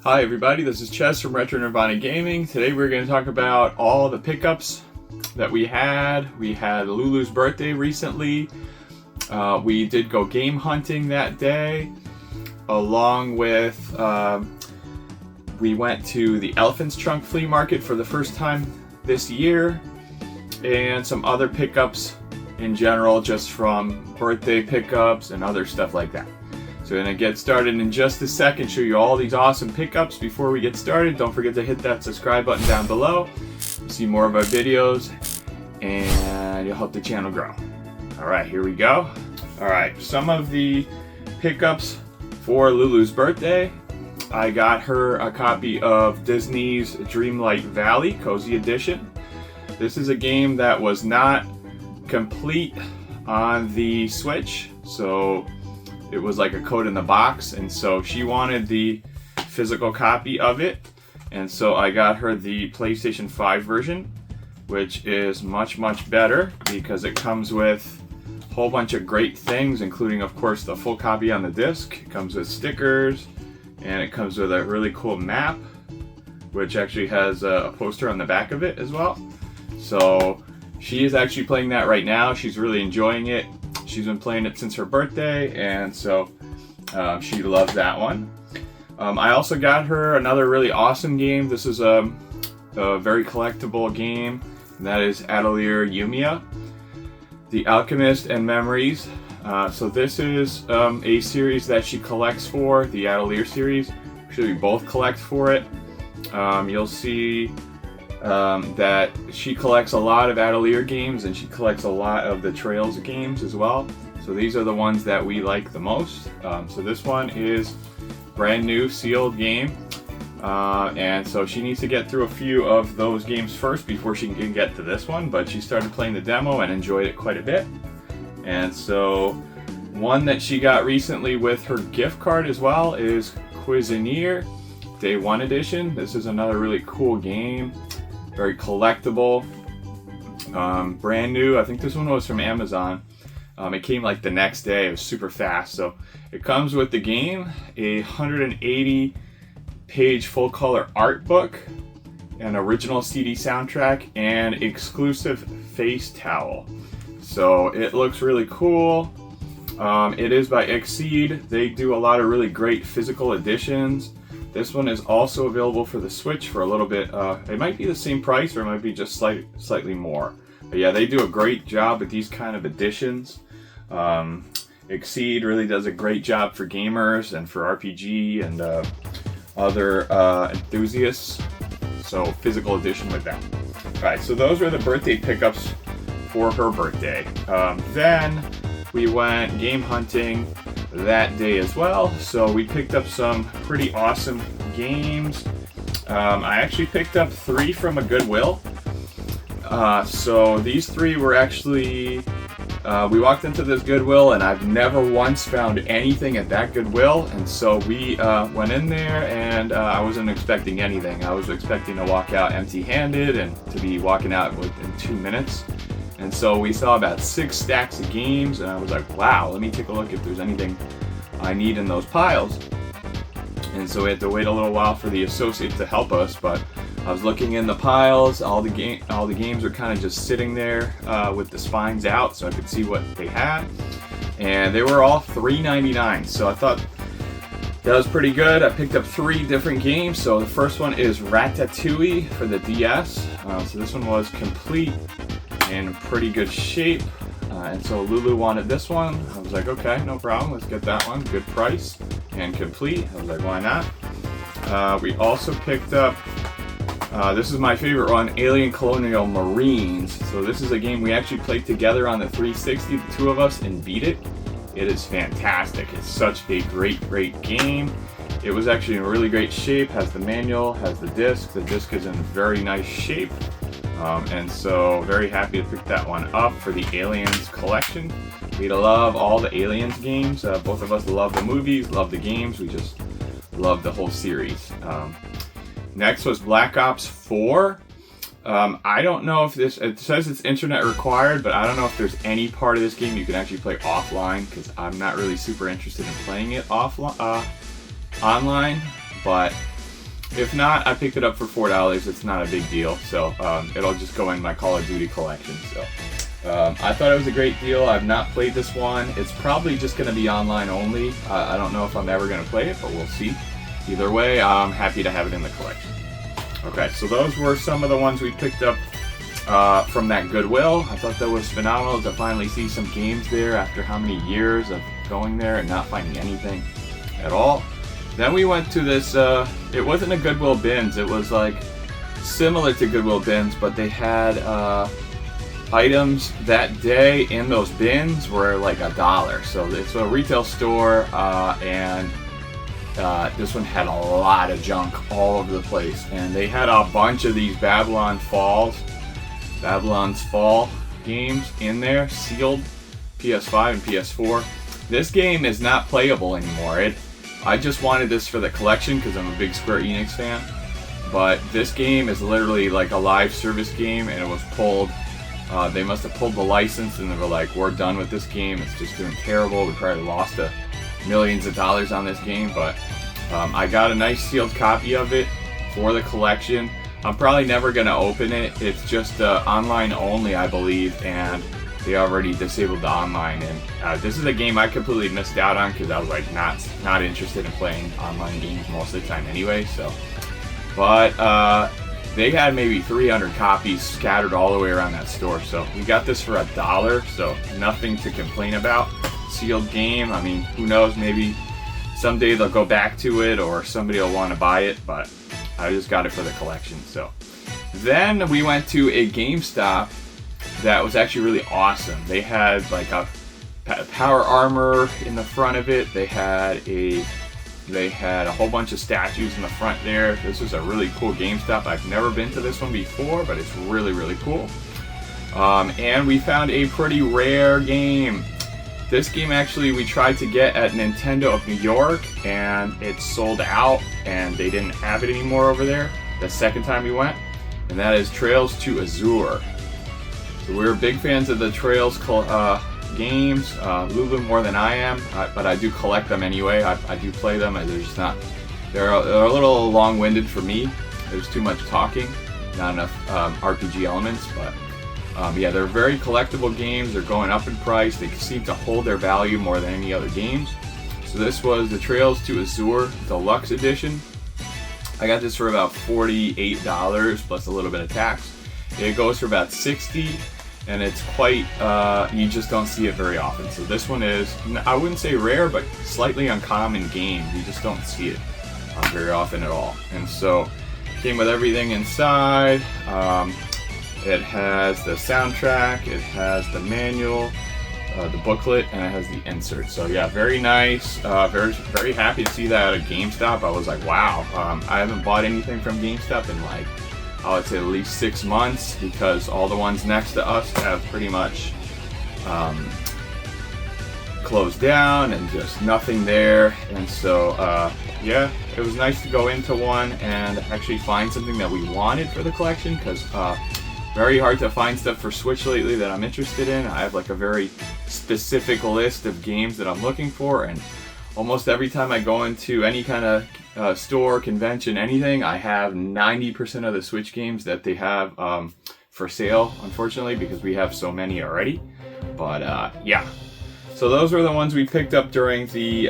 Hi everybody, this is Chess from Retro Nirvana Gaming. Today we're going to talk about all the pickups that we had. We had Lulu's birthday recently. We did go game hunting that day, along with we went to the Elephant's Trunk flea market for the first time this year, and some other pickups in general, just from birthday pickups and other stuff like that. So we're going to get started in just a second, show you all these awesome pickups. Before we get started, don't forget to hit that subscribe button down below to see more of our videos, and you'll help the channel grow. Alright, here we go. Alright, some of the pickups for Lulu's birthday. I got her a copy of Disney's Dreamlight Valley Cozy Edition. This is a game that was not complete on the Switch, so it was like a code in the box, and so she wanted the physical copy of it, and so I got her the PlayStation 5 version, which is much better because it comes with a whole bunch of great things, including of course the full copy on the disc. It comes with stickers, and it comes with a really cool map, which actually has a poster on the back of it as well. So she is actually playing that right now. She's really enjoying it. She's been playing it since her birthday, and so she loves that one. I also got her another really awesome game. This is a very collectible game, and that is Atelier Yumiya, The Alchemist and Memories. So this is a series that she collects for, the Atelier series. Actually, we both collect for it. You'll see that she collects a lot of Atelier games, and she collects a lot of the Trails games as well. So these are the ones that we like the most. So this one is brand new sealed game, and so she needs to get through a few of those games first before she can get to this one, but she started playing the demo and enjoyed it quite a bit. And so one that she got recently with her gift card as well is Cuisinier Day 1 Edition. This is another really cool game. Very collectible, brand new. I think this one was from Amazon. It came like the next day. It was super fast. So it comes with the game, a 180-page full-color art book, an original CD soundtrack, and exclusive face towel. So it looks really cool. It is by Exceed. They do a lot of really great physical editions. This one is also available for the Switch for a little bit. It might be the same price, or it might be just slightly more. But yeah, they do a great job with these kind of editions. Exceed really does a great job for gamers and for RPG and other enthusiasts. So physical edition with them. Alright, so those are the birthday pickups for her birthday. Then we went game hunting that day as well, so we picked up some pretty awesome games. I actually picked up 3 from a Goodwill. So these 3 were actually, we walked into this Goodwill, and I've never once found anything at that Goodwill, and so we went in there, and I wasn't expecting anything. I was expecting to walk out empty-handed and to be walking out within 2 minutes. And so we saw about 6 stacks of games, and I was like, wow, let me take a look if there's anything I need in those piles. And so we had to wait a little while for the associate to help us, but I was looking in the piles. All the games were kind of just sitting there with the spines out, so I could see what they had. And they were all $3.99, so I thought that was pretty good. I picked up 3 different games. So the first one is Ratatouille for the DS. So this one was complete, in pretty good shape, and so Lulu wanted this one. I was like, okay, no problem, let's get that one. Good price and complete. I was like, why not? We also picked up, this is my favorite one, Alien Colonial Marines. So this is a game we actually played together on the 360, the 2 of us, and beat it. It is fantastic. It's such a great game. It was actually in really great shape, has the manual, has the disc. The disc is in very nice shape. And so very happy to pick that one up for the Aliens collection. We love all the Aliens games. Both of us love the movies, love the games. We just love the whole series. Next was Black Ops 4. I don't know if this, it says it's internet required, but I don't know if there's any part of this game you can actually play offline, because I'm not really super interested in playing it online. But If not, I picked it up for $4. It's not a big deal, so it'll just go in my Call of Duty collection. So I thought it was a great deal. I've not played this one. It's probably just going to be online only. I don't know if I'm ever going to play it, but we'll see. Either way, I'm happy to have it in the collection. Okay, so those were some of the ones we picked up from that Goodwill. I thought that was phenomenal to finally see some games there after how many years of going there and not finding anything at all. Then we went to this, it wasn't a Goodwill Bins, it was like similar to Goodwill Bins, but they had items that day in those bins were like $1. So it's a retail store, and this one had a lot of junk all over the place. And they had a bunch of these Babylon's Fall games in there, sealed, PS5 and PS4. This game is not playable anymore. I just wanted this for the collection because I'm a big Square Enix fan. But this game is literally like a live service game, and it was pulled. They must have pulled the license and they were like, we're done with this game. It's just doing terrible. We probably lost millions of dollars on this game. But I got a nice sealed copy of it for the collection. I'm probably never going to open it. It's just online only, I believe, and they already disabled the online. And this is a game I completely missed out on because I was like not interested in playing online games most of the time anyway. So, but they had maybe 300 copies scattered all the way around that store. So we got this for $1. So nothing to complain about. Sealed game. I mean, who knows? Maybe someday they'll go back to it or somebody will want to buy it. But I just got it for the collection. So then we went to a GameStop that was actually really awesome. They had like a power armor in the front of it. They had a whole bunch of statues in the front there. This was a really cool GameStop. I've never been to this one before, but it's really, really cool. And we found a pretty rare game. This game actually we tried to get at Nintendo of New York, and it sold out, and they didn't have it anymore over there the second time we went. And that is Trails to Azure. So we're big fans of the Trails games. Lulu more than I am, but I do collect them anyway. I do play them. They're a little long-winded for me. There's too much talking, not enough RPG elements. But yeah, they're very collectible games. They're going up in price. They seem to hold their value more than any other games. So this was the Trails to Azure Deluxe Edition. I got this for about $48 plus a little bit of tax. It goes for about $60. And it's quite, you just don't see it very often. So this one is, I wouldn't say rare, but slightly uncommon game. You just don't see it very often at all. And so, it came with everything inside. It has the soundtrack, it has the manual, the booklet, and it has the insert. So yeah, very nice. Very, very happy to see that at GameStop. I was like, wow. I haven't bought anything from GameStop in like, I would say at least 6 months, because all the ones next to us have pretty much closed down and just nothing there. And so yeah, it was nice to go into one and actually find something that we wanted for the collection, because very hard to find stuff for Switch lately that I'm interested in. I have like a very specific list of games that I'm looking for, and almost every time I go into any kind of store, convention, anything, I have 90% of the Switch games that they have for sale, unfortunately, because we have so many already. But yeah, so those were the ones we picked up during the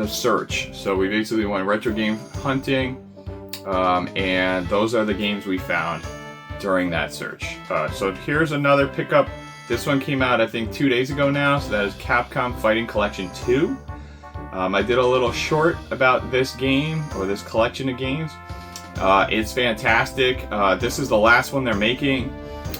search. So we basically went retro game hunting, and those are the games we found during that search. So here's another pickup. This one came out, I think, 2 days ago now, so that is Capcom Fighting Collection 2. I did a little short about this game, or this collection of games. It's fantastic. This is the last one they're making.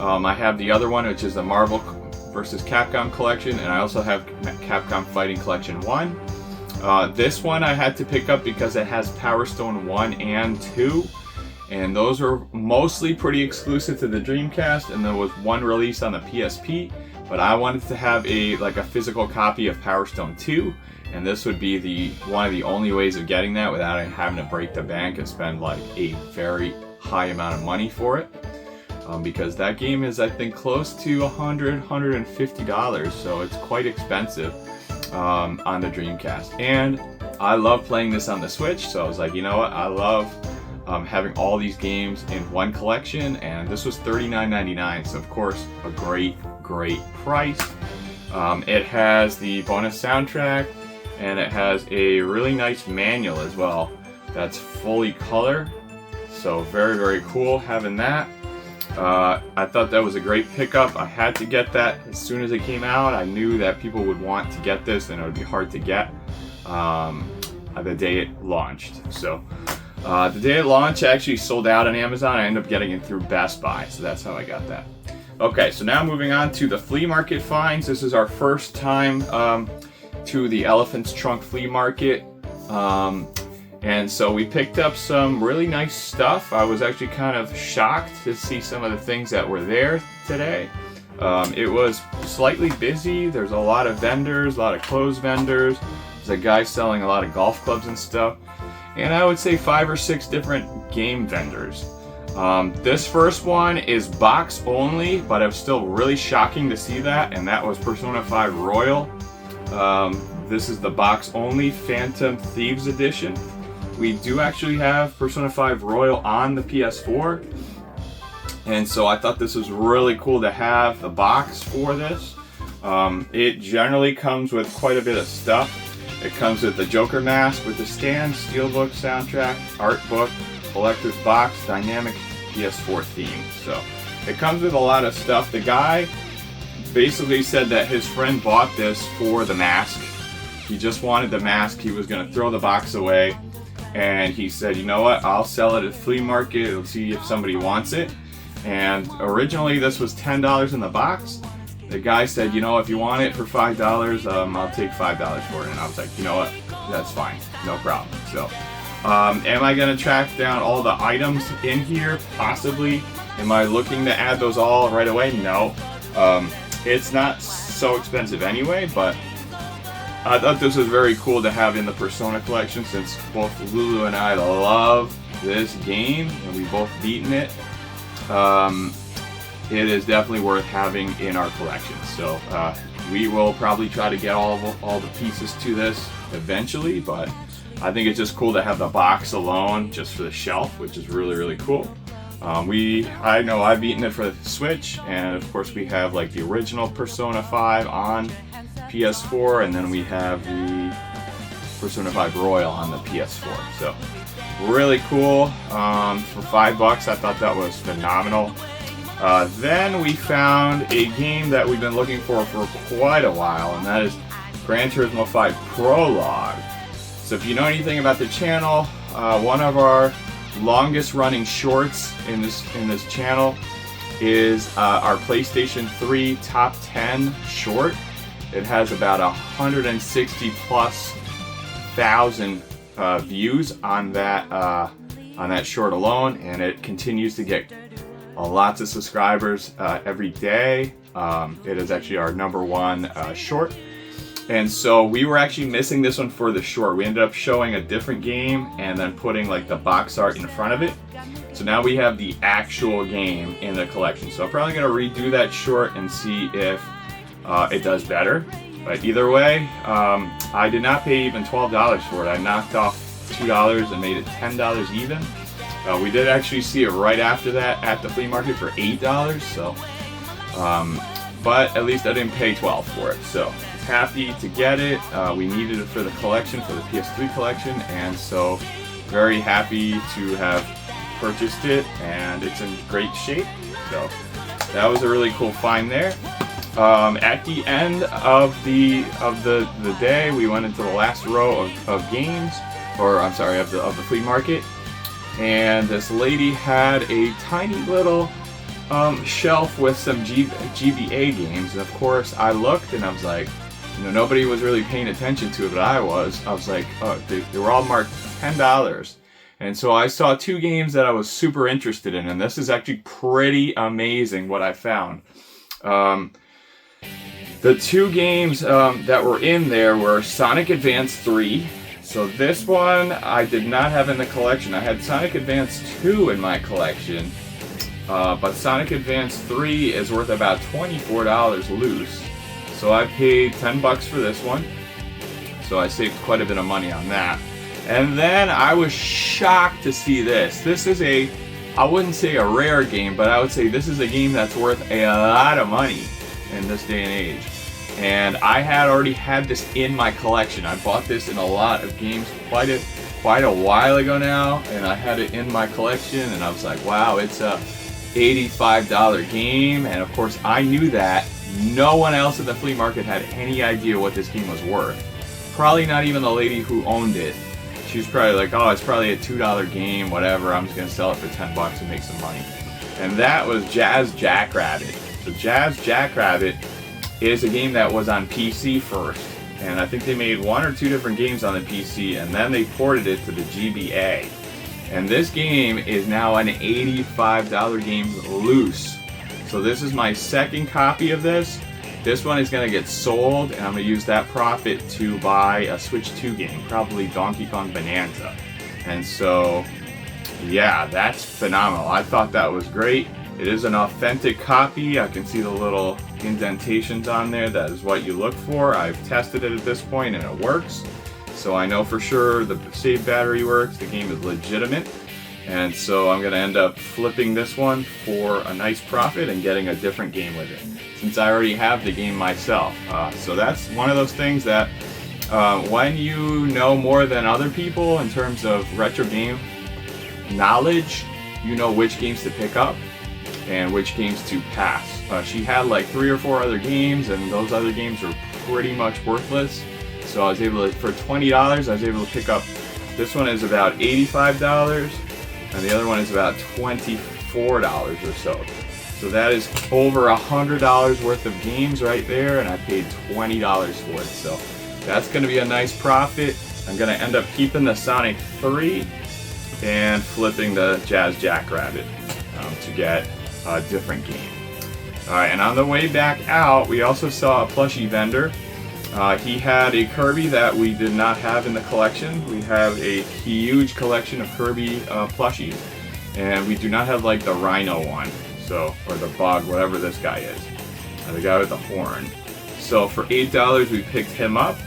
I have the other one, which is the Marvel vs. Capcom collection, and I also have Capcom Fighting Collection 1. This one I had to pick up because it has Power Stone 1 and 2. And those were mostly pretty exclusive to the Dreamcast, and there was one release on the PSP. But I wanted to have a physical copy of Power Stone 2, and this would be one of the only ways of getting that without having to break the bank and spend like a very high amount of money for it. Because that game is, I think, close to $150, so it's quite expensive. on the Dreamcast. And I love playing this on the Switch, so I was like, you know what, I love having all these games in one collection, and this was $39.99, so of course a great price. It has the bonus soundtrack, and it has a really nice manual as well that's fully color, so very cool having that. I thought that was a great pickup. I had to get that as soon as it came out. I knew that people would want to get this and it would be hard to get the day it launched. So the day it launched, actually sold out on Amazon. I ended up getting it through Best Buy, so that's how I got that. Okay, so now moving on to the flea market finds. This is our first time to the Elephant's Trunk Flea Market. And so we picked up some really nice stuff. I was actually kind of shocked to see some of the things that were there today. It was slightly busy. There's a lot of vendors, a lot of clothes vendors. There's a guy selling a lot of golf clubs and stuff. And I would say 5 or 6 different game vendors. This first one is box only, but it was still really shocking to see that, and that was Persona 5 Royal. This is the box only Phantom Thieves Edition. We do actually have Persona 5 Royal on the PS4, and so I thought this was really cool to have the box for this. It generally comes with quite a bit of stuff. It comes with the Joker mask with the stand, steelbook, soundtrack, art book, collector's box, dynamic PS4 theme. So it comes with a lot of stuff. The guy basically said that his friend bought this for the mask. He just wanted the mask. He was going to throw the box away. And he said, you know what, I'll sell it at flea market, and see if somebody wants it. And originally this was $10 in the box. The guy said, you know, if you want it for $5, I'll take $5 for it. And I was like, you know what, that's fine, no problem. So, am I gonna track down all the items in here? Possibly. Am I looking to add those all right away? No. It's not so expensive anyway, but I thought this was very cool to have in the Persona collection, since both Lulu and I love this game and we both beaten it. It is definitely worth having in our collection. So we will probably try to get all the pieces to this eventually, but I think it's just cool to have the box alone just for the shelf, which is really cool. I know I've beaten it for the Switch, and of course we have like the original Persona 5 on PS4, and then we have the Persona 5 Royal on the PS4. So really cool. For $5, I thought that was phenomenal. Then we found a game that we've been looking for quite a while, and that is Gran Turismo 5 Prologue. So if you know anything about the channel, one of our longest running shorts in this channel is our PlayStation 3 Top 10 short. It has about 160,000+ views on that short alone, and it continues to get lots of subscribers every day. It is actually our #1 short, and so we were actually missing this one for the short. We ended up showing a different game and then putting like the box art in front of it. So now we have the actual game in the collection. So I'm probably going to redo that short and see if it does better. But either way, I did not pay even $12 for it. I knocked off $2 and made it $10 even. We did actually see it right after that at the flea market for $8. So, but at least I didn't pay $12 for it. So happy to get it. We needed it for the collection, for the PS3 collection, and so very happy to have purchased it, and it's in great shape. So that was a really cool find there. At the end of the day, we went into the last row of games, or I'm sorry, of the flea market, and this lady had a tiny little shelf with some GBA games, and of course I looked and I was like, you know, nobody was really paying attention to it, but I was like, oh, they were all marked $10. And so I saw 2 games that I was super interested in, and this is actually pretty amazing what I found. The 2 games that were in there were Sonic Advance 3. So this one I did not have in the collection. I had Sonic Advance 2 in my collection, but Sonic Advance 3 is worth about $24 loose. So I paid $10 for this one. So I saved quite a bit of money on that. And then I was shocked to see this. This is I wouldn't say a rare game, but I would say this is a game that's worth a lot of money in this day and age. And I had already had this in my collection. I bought this in a lot of games quite a while ago now, and I had it in my collection, and I was like, wow, it's a $85 game. And of course I knew that no one else in the flea market had any idea what this game was worth. Probably not even the lady who owned it. She was probably like, oh, it's probably a $2 game, whatever, I'm just gonna sell it for 10 bucks and make some money. And that was Jazz Jackrabbit. So Jazz Jackrabbit is a game that was on PC first, and I think they made 1 or 2 different games on the PC, and then they ported it to the GBA. And this game is now an $85 game loose. So this is my second copy of this. This one is going to get sold, and I'm going to use that profit to buy a Switch 2 game, probably Donkey Kong Bonanza. And so, yeah, that's phenomenal. I thought that was great. It is an authentic copy. I can see the little indentations on there. That is what you look for. I've tested it at this point, and it works. So I know for sure the save battery works. The game is legitimate. And so I'm going to end up flipping this one for a nice profit and getting a different game with it, since I already have the game myself. So that's one of those things that when you know more than other people in terms of retro game knowledge, you know which games to pick up and which games to pass. She had like 3 or 4 other games, and those other games were pretty much worthless. So I was able to, for $20, I was able to pick up, this one is about $85, and the other one is about $24 or so. So that is over $100 worth of games right there, and I paid $20 for it. So that's going to be a nice profit. I'm going to end up keeping the Sonic 3 and flipping the Jazz Jackrabbit to get a different game. Alright, and on the way back out, we also saw a plushie vendor. He had a Kirby that we did not have in the collection. We have a huge collection of Kirby plushies, and we do not have like the Rhino one, so, or the Bug, whatever this guy is, the guy with the horn. So for $8 we picked him up.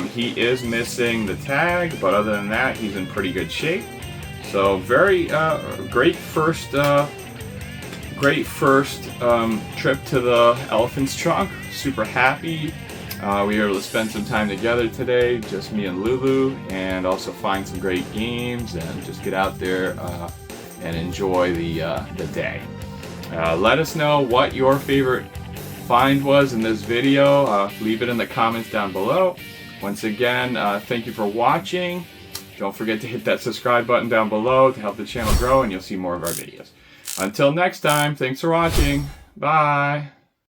He is missing the tag, but other than that he's in pretty good shape. So very great first trip to the Elephant's Trunk. Super happy. We were able to spend some time together today, just me and Lulu, and also find some great games and just get out there and enjoy the day. Let us know what your favorite find was in this video. Leave it in the comments down below. Once again, thank you for watching. Don't forget to hit that subscribe button down below to help the channel grow, and you'll see more of our videos. Until next time, thanks for watching. Bye.